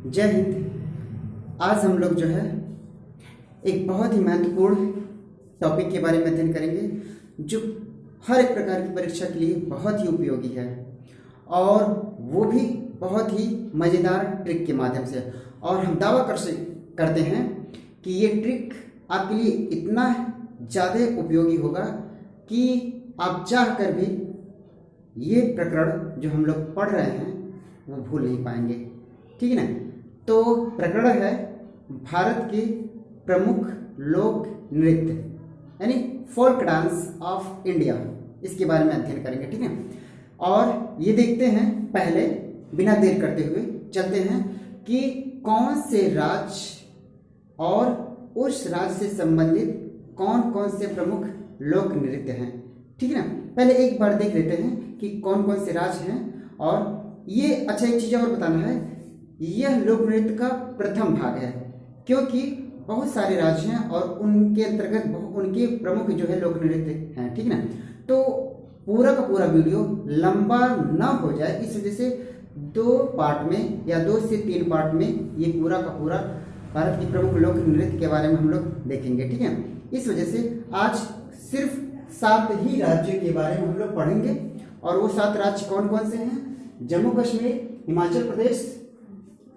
जय हिंद। आज हम लोग जो है एक बहुत ही महत्वपूर्ण टॉपिक के बारे में अध्ययन करेंगे जो हर एक प्रकार की परीक्षा के लिए बहुत ही उपयोगी है और वो भी बहुत ही मज़ेदार ट्रिक के माध्यम से। और हम दावा करते हैं कि ये ट्रिक आपके लिए इतना ज़्यादा उपयोगी होगा कि आप चाह कर भी ये प्रकरण जो हम लोग पढ़ रहे हैं वो भूल नहीं पाएंगे। ठीक है ना। तो प्रकरण है भारत के प्रमुख लोक नृत्य यानी फोल्क डांस ऑफ इंडिया, इसके बारे में अध्ययन करेंगे। ठीक है। और ये देखते हैं, पहले बिना देर करते हुए चलते हैं कि कौन से राज्य और उस राज्य से संबंधित कौन कौन से प्रमुख लोक नृत्य हैं। ठीक है ना। पहले एक बार देख लेते हैं कि कौन कौन से राज्य हैं। और ये अच्छा एक चीज़ और बताना है, यह लोक नृत्य का प्रथम भाग है क्योंकि बहुत सारे राज्य हैं और उनके अंतर्गत उनके प्रमुख जो है लोक नृत्य हैं। ठीक है ना। तो पूरा का पूरा वीडियो लंबा ना हो जाए इस वजह से 2 पार्ट में या 2 से 3 पार्ट में ये पूरा का पूरा भारत की प्रमुख लोक नृत्य के बारे में हम लोग देखेंगे। ठीक है। इस वजह से आज सिर्फ 7 ही राज्यों के बारे में हम लोग पढ़ेंगे। और वो 7 राज्य कौन कौन से हैं? जम्मू कश्मीर, हिमाचल प्रदेश,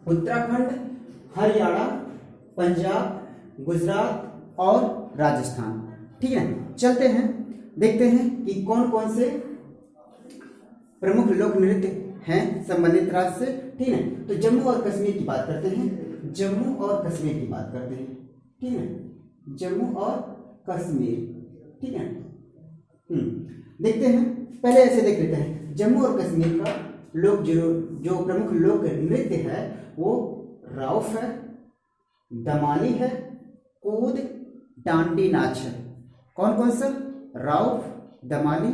उत्तराखंड, हरियाणा, पंजाब, गुजरात और राजस्थान। ठीक है। चलते हैं, देखते हैं कि कौन कौन से प्रमुख लोक नृत्य हैं संबंधित राज्य से। ठीक है। तो जम्मू और कश्मीर की बात करते हैं। जम्मू और कश्मीर की बात करते हैं। ठीक है। जम्मू और कश्मीर। ठीक है। देखते हैं, पहले ऐसे देख लेते हैं। जम्मू और कश्मीर का लोक जो प्रमुख लोक नृत्य है वो राउफ है, दमाली है, कूद, डांडी नाच है। कौन कौन सा? राउफ, दमाली,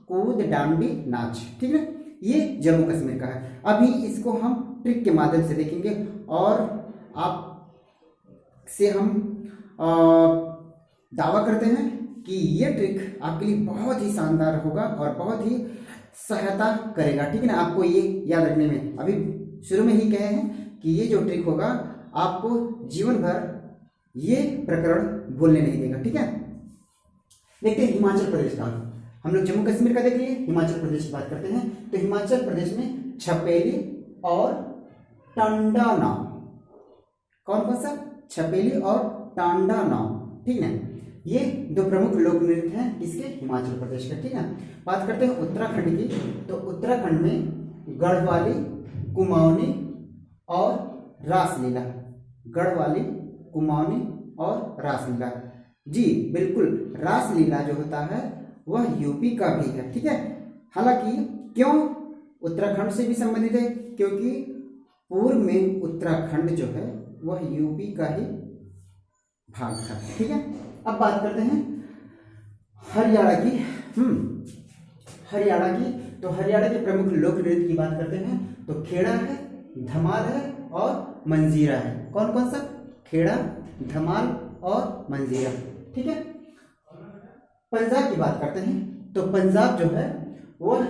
कूद, डांडी नाच। ठीक है। ये जम्मू कश्मीर का है। अभी इसको हम ट्रिक के माध्यम से देखेंगे और आप से हम दावा करते हैं कि ये ट्रिक आपके लिए बहुत ही शानदार होगा और बहुत ही सहायता करेगा। ठीक है ना। आपको ये याद रखने में, अभी शुरू में ही कहे हैं कि ये जो ट्रिक होगा आपको जीवन भर ये प्रकरण भूलने नहीं देगा। ठीक है। देखते हैं हिमाचल प्रदेश का। हम लोग जम्मू कश्मीर का देख लिए, हिमाचल प्रदेश की बात करते हैं। तो हिमाचल प्रदेश में छपेली और टांडा नाव। कौन कौन सा? छपेली और टांडा नाव। ठीक है। ये 2 प्रमुख लोक नृत्य हैं इसके हिमाचल प्रदेश का। ठीक है। बात करते हैं उत्तराखंड की। तो उत्तराखंड में गढ़वाली, कुमाऊनी और रासलीला। गढ़वाली, कुमाऊनी और रासलीला। जी बिल्कुल, रासलीला जो होता है वह यूपी का भी है। ठीक है। हालांकि क्यों उत्तराखंड से भी संबंधित है? क्योंकि पूर्व में उत्तराखंड जो है वह यूपी का ही भाग था। ठीक है। अब बात करते हैं हरियाणा की। हरियाणा की, तो हरियाणा के प्रमुख लोक नृत्य की बात करते हैं। तो खेड़ा है, धमाल है और मंजीरा है। कौन कौन सा? खेड़ा, धमाल और मंजीरा। ठीक है। पंजाब की बात करते हैं। तो पंजाब जो है वह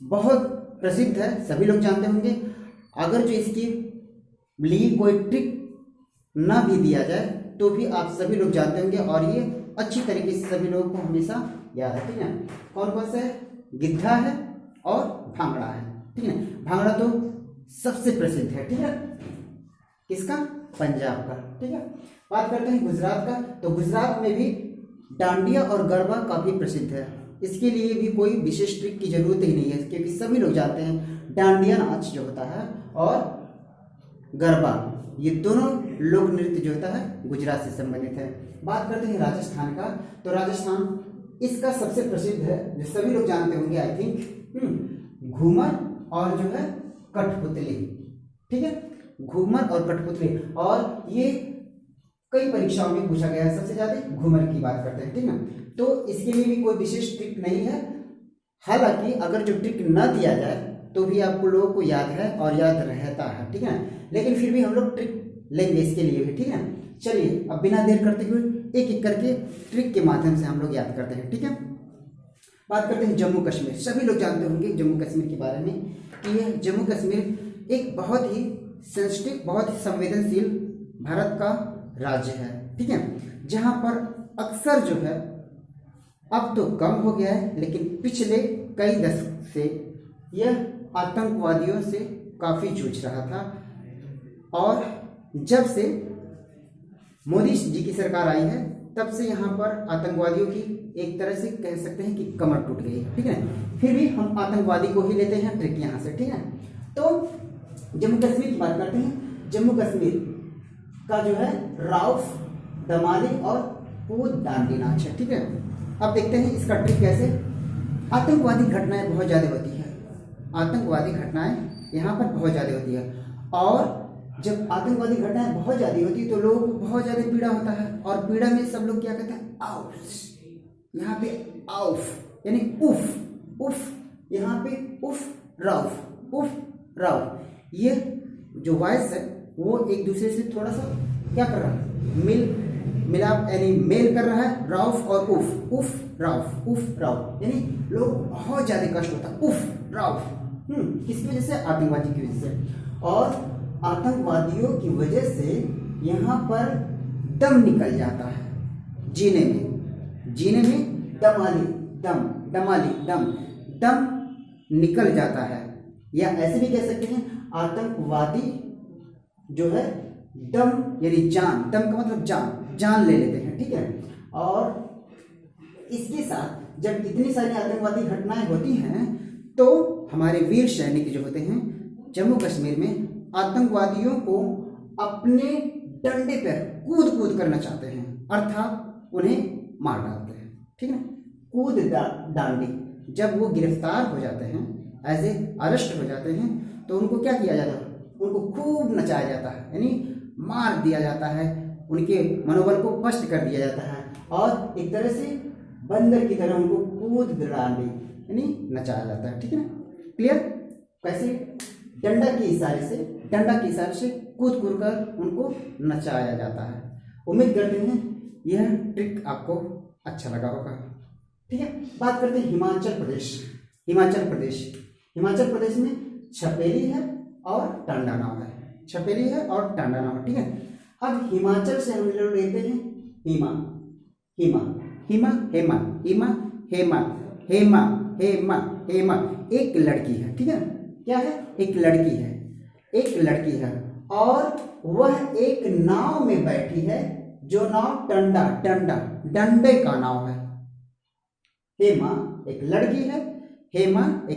बहुत प्रसिद्ध है, सभी लोग जानते होंगे। अगर जो इसकी लिए कोई ट्रिक ना भी दिया जाए तो भी आप सभी लोग जानते होंगे और ये अच्छी तरीके से सभी लोगों को हमेशा याद है। ठीक है। कौन कौन सा है? गिद्धा है और भांगड़ा है। ठीक है। भांगड़ा तो सबसे प्रसिद्ध है। ठीक है। किसका? पंजाब का। ठीक है। बात करते हैं गुजरात का। तो गुजरात में भी डांडिया और गरबा काफी प्रसिद्ध है। इसके लिए भी कोई विशेष ट्रिक की जरूरत ही नहीं है क्योंकि सभी लोग जानते हैं डांडिया नाच जो होता है और गरबा, ये दोनों लोक नृत्य जो होता है गुजरात से संबंधित है। बात करते हैं राजस्थान का। तो राजस्थान इसका सबसे प्रसिद्ध है जो सभी लोग जानते होंगे आई थिंक, घूमर और जो है कठपुतली। ठीक है। घूमर और कठपुतली, और ये कई परीक्षाओं में पूछा गया है। सबसे ज्यादा घूमर की बात करते हैं। ठीक है। तो इसके लिए भी कोई विशेष ट्रिक नहीं है। हालांकि अगर जो ट्रिक न दिया जाए तो भी आपको लोगों को याद है और याद रहता है। ठीक है। लेकिन फिर भी हम लोग ट्रिक लेंगे इसके लिए भी। ठीक है। चलिए अब बिना देर करते हुए एक एक करके ट्रिक के माध्यम से हम लोग याद करते हैं। ठीक है। बात करते हैं जम्मू कश्मीर। सभी लोग जानते होंगे जम्मू कश्मीर के बारे में कि यह जम्मू कश्मीर एक बहुत ही सेंसिटिव, बहुत ही संवेदनशील भारत का राज्य है, ठीक है, जहां पर अक्सर जो है, अब तो कम हो गया है, लेकिन पिछले कई दशक से यह आतंकवादियों से काफ़ी जूझ रहा था। और जब से मोदी जी की सरकार आई है तब से यहाँ पर आतंकवादियों की एक तरह से कह सकते हैं कि कमर टूट गई, ठीक है। फिर भी हम आतंकवादी को ही लेते हैं ट्रिक यहाँ से, ठीक है। तो जम्मू कश्मीर की बात करते हैं। जम्मू कश्मीर का जो है राउफ, दमाली और पूद डांडी नाच है, ठीक है। अब देखते हैं इसका ट्रिक कैसे। आतंकवादी घटनाएं बहुत ज़्यादा होती है, आतंकवादी घटनाएं यहाँ पर बहुत ज़्यादा होती है, और जब आतंकवादी घटनाएं बहुत ज़्यादा होती है तो लोगों को बहुत ज़्यादा पीड़ा होता है, और पीड़ा में सब लोग क्या कहते हैं, आउफ। यहाँ पे आउफ यानी उफ, उफ, यहाँ पे उफ राउफ, उफ राउफ। ये जो वॉइस है वो एक दूसरे से थोड़ा सा क्या कर रहा है, मिलाप यानी मेल कर रहा है, राउफ और उफ, उफ राउफ, उफ राउफ, यानी लोग बहुत ज़्यादा कष्ट होता है, उफ राउफ। किसकी वजह से, आतंकवादी की वजह से। और आतंकवादियों की वजह से यहाँ पर दम निकल जाता है जीने में दमाली, दम निकल जाता है, या ऐसे भी कह सकते हैं आतंकवादी जो है दम यानी जान, दम का मतलब जान ले लेते हैं, ठीक है। और इसके साथ जब इतनी सारी आतंकवादी घटनाएं होती हैं तो हमारे वीर सैनिक जो होते हैं जम्मू कश्मीर में आतंकवादियों को अपने डंडे पर कूद करना चाहते हैं, अर्थात उन्हें मार डालते हैं, ठीक है। कूद डांडी, जब वो गिरफ्तार हो जाते हैं, एज ए अरेस्ट हो जाते हैं, तो उनको क्या किया जाता है, उनको खूब नचाया जाता है, यानी मार दिया जाता है, उनके मनोबल को पस्त कर दिया जाता है, और एक तरह से बंदर की तरह उनको कूद डांडी यानी नचाया जाता है, ठीक है ना। क्लियर। कैसे, डंडा के इशारे से कूद कर उनको नचाया जाता है। उम्मीद करते हैं यह ट्रिक आपको अच्छा लगा होगा, ठीक है। बात करते हैं हिमाचल प्रदेश में छपेली है और टांडा नाव है, ठीक है। अब हिमाचल से हम लोग लेते हैं हेमा, एक लड़की है, ठीक है। क्या है, एक लड़की है, और वह एक नाव में बैठी है, जो नाव डंडे का नाव है। हेमा एक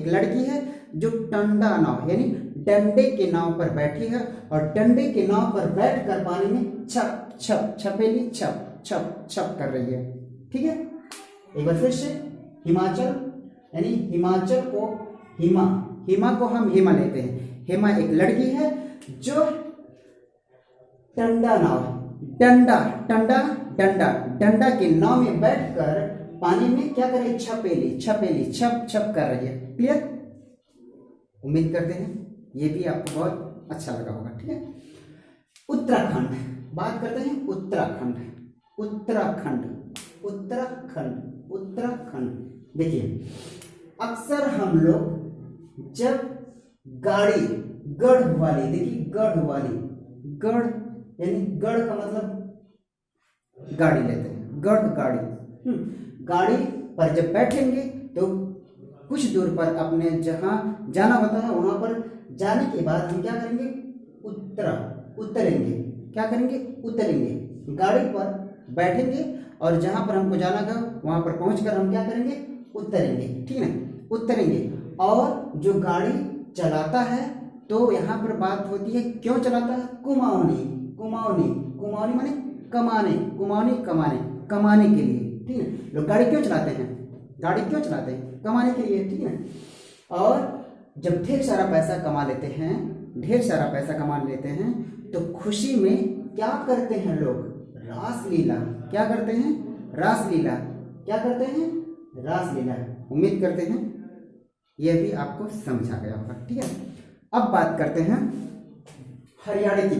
लड़की है जो टंडा नाव यानी डंडे के नाव पर बैठी है, और डंडे के नाव पर बैठकर पानी में छपेली छप कर रही है, ठीक है। एक बार फिर से, हिमाचल यानी हिमाचल को हिमा को हम हेमा लेते हैं। हेमा एक लड़की है जो डंडा के नाव में बैठकर पानी में क्या कर रही है, छपेली छप कर रही है। क्लियर। उम्मीद करते हैं ये भी आपको बहुत अच्छा लगा होगा, ठीक है। उत्तराखंड, बात करते हैं उत्तराखंड। देखिए, अक्सर हम लोग जब गढ़ यानी गढ़ का मतलब गाड़ी लेते हैं, गाड़ी पर जब बैठेंगे तो कुछ दूर पर अपने जहां जाना होता है वहां पर जाने के बाद हम क्या करेंगे, उतरेंगे, गाड़ी पर बैठेंगे, और जहां पर हमको जाना था वहां पर पहुंचकर हम क्या करेंगे, उतरेंगे, ठीक है, उतरेंगे। और जो गाड़ी चलाता है तो यहाँ पर बात होती है क्यों चलाता है, कुमाऊनी माने कमाने के लिए, ठीक है। लोग गाड़ी क्यों चलाते हैं, कमाने के लिए, ठीक है। और जब ढेर सारा पैसा कमा लेते हैं तो खुशी में क्या करते हैं लोग, रासलीला। उम्मीद करते हैं यह भी आपको समझा गया होगा, ठीक है। अब बात करते हैं हरियाणा की,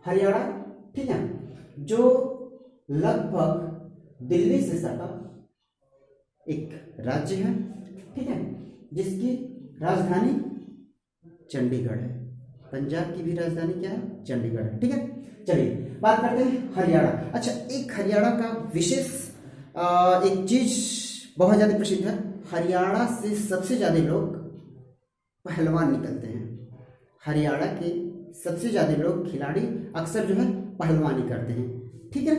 हरियाणा, ठीक है, जो लगभग दिल्ली से सटा एक राज्य है, ठीक है, जिसकी राजधानी चंडीगढ़ है। पंजाब की भी राजधानी क्या है? चंडीगढ़। ठीक है, चलिए बात करते हैं हरियाणा। अच्छा, एक हरियाणा का विशेष एक चीज बहुत ज्यादा प्रसिद्ध है। हरियाणा से सबसे ज्यादा लोग पहलवान निकलते हैं। हरियाणा के सबसे ज्यादा लोग खिलाड़ी अक्सर जो है पहलवानी करते हैं। ठीक है,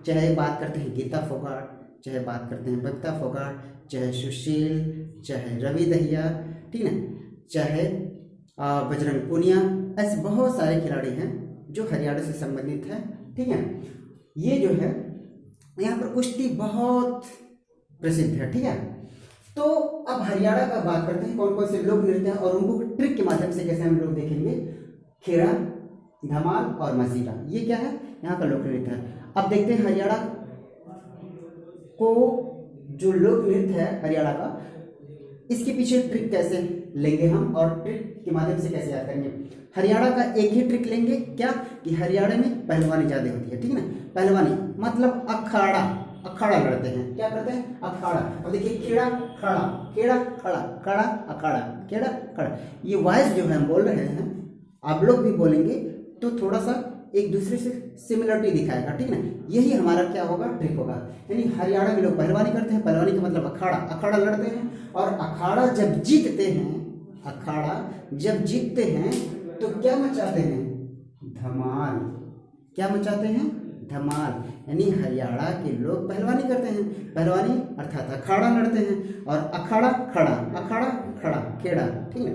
चाहे बात करते हैं गीता फोगाट, चाहे बात करते हैं बबीता फोगाट, चाहे सुशील, चाहे रवि दहिया, ठीक है, चाहे बजरंग पूनिया, ऐसे बहुत सारे खिलाड़ी हैं जो हरियाणा से संबंधित हैं। ठीक है, ये जो है यहाँ पर कुश्ती बहुत प्रसिद्ध है। ठीक है, तो अब हरियाणा का बात करते हैं कौन कौन से लोक नृत्य हैं और उनको ट्रिक के माध्यम से कैसे हम लोग देखेंगे। खेड़ा, धमाल और मजीरा, ये क्या है? यहाँ का लोक नृत्य है। अब देखते हैं हरियाणा को जो लोक नृत्य है हरियाणा का, इसके पीछे ट्रिक कैसे लेंगे हम और ट्रिक के माध्यम से कैसे याद करेंगे। हरियाणा का एक ही ट्रिक लेंगे, क्या कि हरियाणा में पहलवानी ज्यादा होती है। ठीक है ना, पहलवानी मतलब अखाड़ा, अखाड़ा लड़ते हैं। क्या करते हैं? अखाड़ा। अब देखिए, खेड़ा खड़ा, खेड़ा खड़ा, खड़ा अखाड़ा, खेड़ा खड़ा, ये वॉइस जो है हम बोल रहे हैं, आप लोग भी बोलेंगे तो थोड़ा सा एक दूसरे से सिमिलरिटी दिखाएगा। ठीक है ना, यही हमारा क्या होगा? ट्रिक होगा। यानी हरियाणा में लोग पहलवानी करते हैं, पहलवानी का मतलब अखाड़ा, अखाड़ा लड़ते हैं, और अखाड़ा जब जीतते हैं, अखाड़ा जब जीतते हैं तो क्या मचाते हैं? धमाल। क्या मचाते हैं? धमाल। यानी हरियाणा के लोग पहलवानी करते हैं, पहलवानी अर्थात अखाड़ा लड़ते हैं, और अखाड़ा खड़ा, अखाड़ा खड़ा, खेड़ा। ठीक है,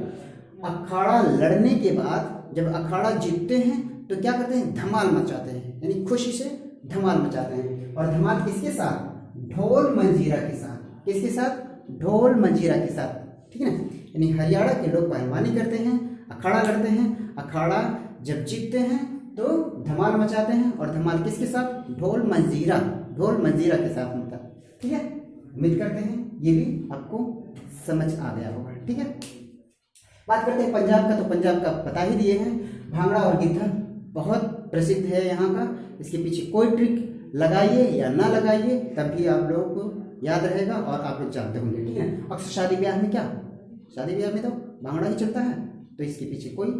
अखाड़ा लड़ने के बाद जब अखाड़ा जीतते हैं तो क्या करते हैं? धमाल मचाते हैं, यानी खुशी से धमाल मचाते हैं। और धमाल किसके साथ? ढोल मंजीरा के साथ। किसके साथ? ढोल मंजीरा के साथ। ठीक है ना, यानी हरियाणा के लोग पहलवानी करते हैं, अखाड़ा लड़ते हैं, अखाड़ा जब जीतते हैं तो धमाल मचाते हैं, और धमाल किसके साथ? ढोल मंजीरा, ढोल मंजीरा के साथ होता है। ठीक है, उम्मीद करते हैं ये भी आपको समझ आ गया होगा। ठीक है, बात करते हैं पंजाब का, तो पंजाब का बता ही दिए हैं, भांगड़ा और गिद्धा बहुत प्रसिद्ध है यहाँ का। इसके पीछे कोई ट्रिक लगाइए या ना लगाइए तब भी आप लोगों को याद रहेगा और आप लोग जानते होंगे। ठीक है, अक्सर शादी ब्याह में क्या, शादी ब्याह में तो भांगड़ा ही चलता है, तो इसके पीछे कोई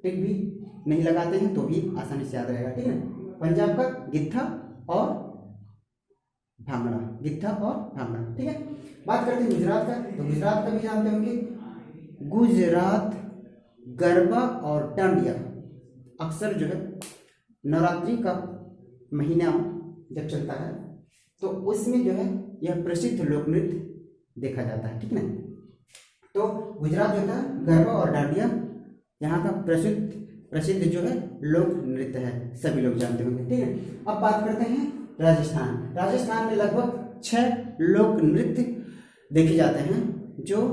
ट्रिक भी नहीं लगाते हैं तो भी आसानी से याद रहेगा। ठीक है, पंजाब का गिद्धा और भांगड़ा, गिद्धा और भांगड़ा। ठीक है, बात करते हैं गुजरात का, तो गुजरात का भी जानते होंगे। गुजरात गरबा और डांडिया अक्सर जो है नवरात्रि का महीना जब चलता है तो उसमें जो है यह प्रसिद्ध लोक नृत्य देखा जाता है। ठीक है ना, तो गुजरात जो था गरबा और डांडिया यहाँ का प्रसिद्ध जो है लोक नृत्य है, सभी लोग जानते होंगे। ठीक है, अब बात करते हैं राजस्थान। राजस्थान में लगभग 6 लोक नृत्य देखे जाते हैं जो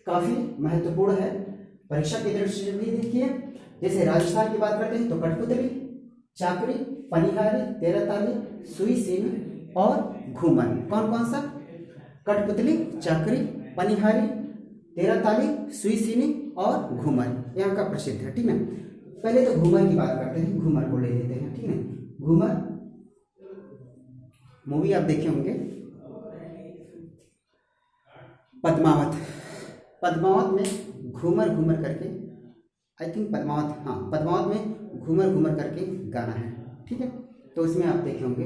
काफी महत्वपूर्ण है, परीक्षा की दृष्टि से भी देखिए। जैसे राजस्थान की बात करते हैं तो कठपुतली, चाकरी, पनिहारी, तेरहताली, सुई सीनी और घूमर। कौन कौन सा? कठपुतली, चाकरी, पनिहारी, तेरहताली, सुई सीनी और घूमर यहाँ का प्रसिद्ध है। ठीक है, पहले तो घूमर की बात करते हैं, घूमर को ले लेते हैं। ठीक है, घूमर मूवी आप देखे होंगे, पद्मावत। पद्मावत में घूमर घूमर करके, आई थिंक पद्मावत, हाँ पद्मावत में घूमर घूमर करके गाना है। ठीक है, तो उसमें आप देखे होंगे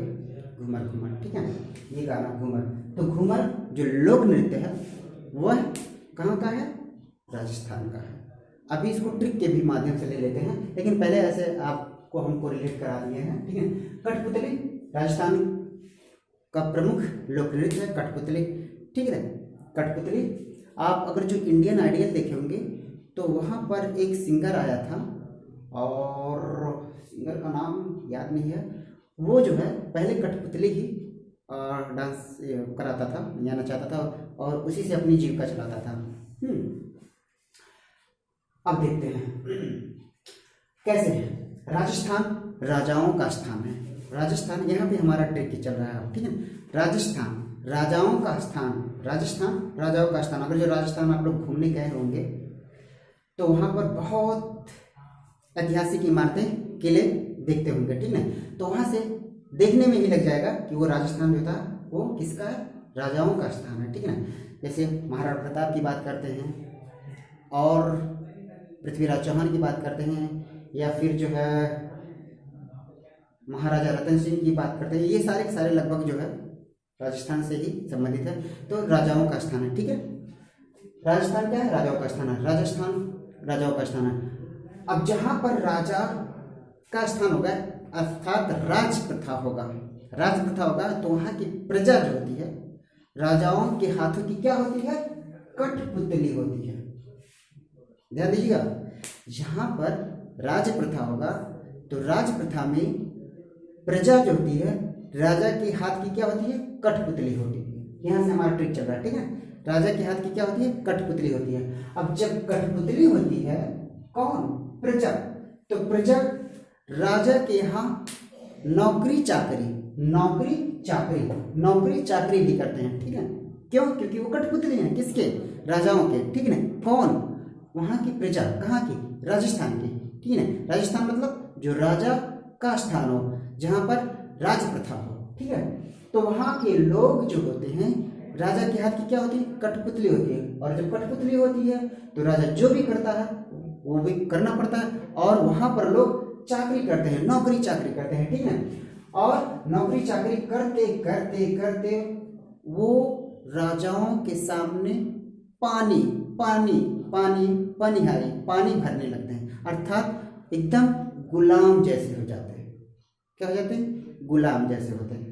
घूमर घूमर। ठीक है, ये गाना घूमर। तो घूमर जो लोक नृत्य है वह कहाँ का है? राजस्थान का है। अभी इसको ट्रिक के भी माध्यम से ले लेते हैं, लेकिन पहले ऐसे आपको हमको रिलेट करा दिए हैं। ठीक है, कठपुतली राजस्थान का प्रमुख लोक नृत्य है, कठपुतली। ठीक है, कठपुतली आप अगर जो इंडियन आइडियल देखे होंगे तो वहाँ पर एक सिंगर आया था और सिंगर का नाम याद नहीं है, वो जो है पहले कठपुतली ही डांस कराता था या नचाता था और उसी से अपनी जीविका चलाता था। अब देखते हैं कैसे है। राजस्थान राजाओं का स्थान है। राजस्थान, यहाँ पे हमारा ट्रिक चल रहा है। ठीक है, राजस्थान राजाओं का स्थान, राजस्थान राजाओं का स्थान। अगर जो राजस्थान आप लोग घूमने गए होंगे तो वहाँ पर बहुत ऐतिहासिक इमारतें, किले देखते होंगे। ठीक है, तो वहाँ से देखने में ही लग जाएगा कि वो राजस्थान जो था वो किसका है? राजाओं का स्थान है। ठीक है ना, जैसे महाराणा प्रताप की बात करते हैं और पृथ्वीराज चौहान की बात करते हैं या फिर जो है महाराजा रतन सिंह की बात करते हैं, ये सारे के सारे लगभग जो है राजस्थान से ही संबंधित है। तो राजाओं का स्थान है, ठीक है। राजस्थान क्या है? राजाओं का स्थान है। राजस्थान राजाओं का स्थान है। अब जहां पर राजा का स्थान होगा अर्थात राज प्रथा होगा, राज प्रथा होगा, तो वहां की प्रजा जो होती है राजाओं के हाथों की क्या होती है? कठपुतली होती है। ध्यान दीजिएगा, जहां पर राज प्रथा होगा तो राज प्रथा में प्रजा जो होती है राजा के हाथ की क्या होती है? कठपुतली होती है। यहां से हमारा ट्रिक चल रहा है, ठीक है। राजा के हाथ की क्या होती है? कठपुतली होती है। अब जब कठपुतली होती है कौन? प्रजा। तो प्रजा राजा के यहाँ नौकरी चाकरी भी करते हैं, ठीक है। क्यों? क्योंकि वो कठपुतली हैं, किसके? राजाओं के, ठीक है ना। कौन? वहां की प्रजा। कहाँ की? राजस्थान की, ठीक है। राजस्थान मतलब जो राजा का स्थान हो, जहां पर राज प्रथा हो, ठीक है। तो वहां के लोग जो होते हैं राजा के हाथ की क्या होती है? कठपुतली होती है। और जब कठपुतली होती है तो राजा जो भी करता है वो भी करना पड़ता है, और वहां पर लोग चाकरी करते हैं, नौकरी चाकरी करते हैं, ठीक है। और नौकरी चाकरी करते करते करते वो राजाओं के सामने पानी भरने लगते हैं, अर्थात एकदम गुलाम जैसे हो जाते हैं। क्या हो जाते हैं? गुलाम जैसे होते हैं,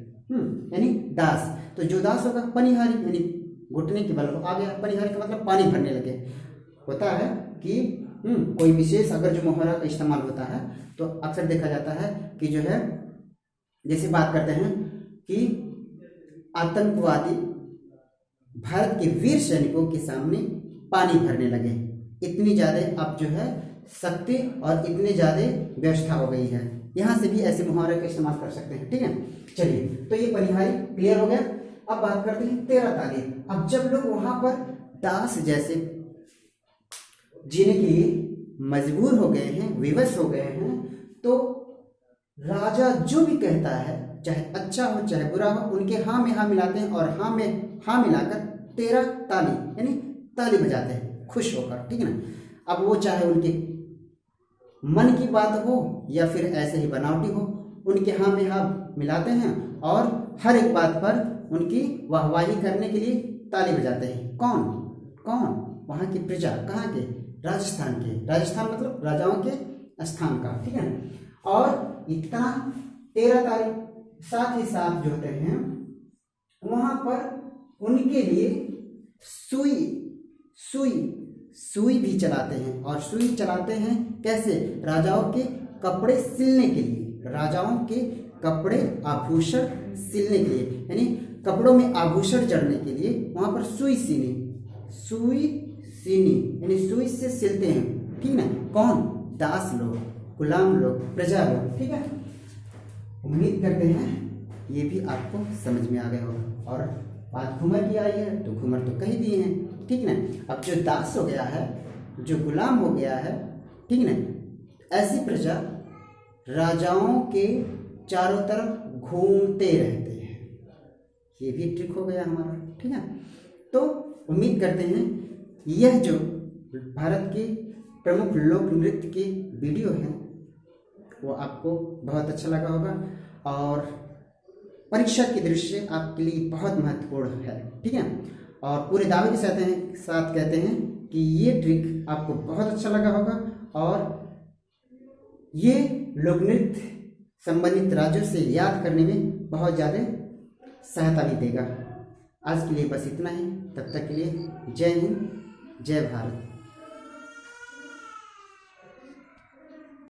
यानी दास। तो जो दास होगा पनिहारी, यानी घुटने के बल आ गया। पनिहारी का मतलब पानी भरने लगे। होता है कि कोई विशेष अगर जो मुहावरा का इस्तेमाल होता है तो अक्सर देखा जाता है कि जो है जैसे बात करते हैं कि आतंकवादी भारत के वीर सैनिकों के सामने पानी भरने लगे। इतनी ज्यादा अब जो है शक्ति और इतनी ज्यादा व्यवस्था हो गई है। यहां से भी ऐसे मुहावरे का इस्तेमाल कर सकते हैं, ठीक है। चलिए, तो ये पनिहारी क्लियर हो गया। अब बात करते हैं 13 ताली। अब जब लोग वहां पर दास जैसे जीने के लिए मजबूर हो गए हैं, विवश हो गए हैं, तो राजा जो भी कहता है चाहे अच्छा हो चाहे बुरा हो, उनके हाँ में हाँ मिलाते हैं और हाँ में हाँ मिलाकर 13 ताली यानी ताली बजाते हैं खुश होकर, ठीक है ना। अब वो चाहे उनके मन की बात हो या फिर ऐसे ही बनावटी हो, उनके हाँ में हाँ मिलाते हैं और हर एक बात पर उनकी वाहवाही करने के लिए ताली बजाते हैं। कौन? वहां की प्रजा। कहाँ के? राजस्थान के। राजस्थान मतलब राजाओं के स्थान का, ठीक है। और इतना 13 ताली, साथ ही साथ जो होते हैं वहां पर उनके लिए सुई भी चलाते हैं। और सुई चलाते हैं कैसे? राजाओं के कपड़े सिलने के लिए, राजाओं के कपड़े आभूषण सिलने के लिए, यानी कपड़ों में आभूषण जड़ने के लिए वहां पर सुई सीनी यानी सुई से सिलते हैं, ठीक है। कौन? दास लोग, गुलाम लोग, प्रजा लोग, ठीक है। उम्मीद करते हैं ये भी आपको समझ में आ गया होगा। और बात घूमर की आई है तो घूमर तो कह दिए हैं, ठीक है ना। अब जो दास हो गया है, जो गुलाम हो गया है, ठीक है ना, ऐसी प्रजा राजाओं के चारों तरफ घूमते रहते हैं। ये भी ट्रिक हो गया हमारा, ठीक है। तो उम्मीद करते हैं यह जो भारत के प्रमुख लोक नृत्य के वीडियो हैं वो आपको बहुत अच्छा लगा होगा और परीक्षा की दृष्टि से आपके लिए बहुत महत्वपूर्ण है, ठीक है। और पूरे दावे के साथ कहते हैं कि ये ट्रिक आपको बहुत अच्छा लगा होगा और ये लोक नृत्य संबंधित राज्यों से याद करने में बहुत ज़्यादा सहायता भी देगा। आज के लिए बस इतना ही। तब तक के लिए जय हिंद, जय भारत।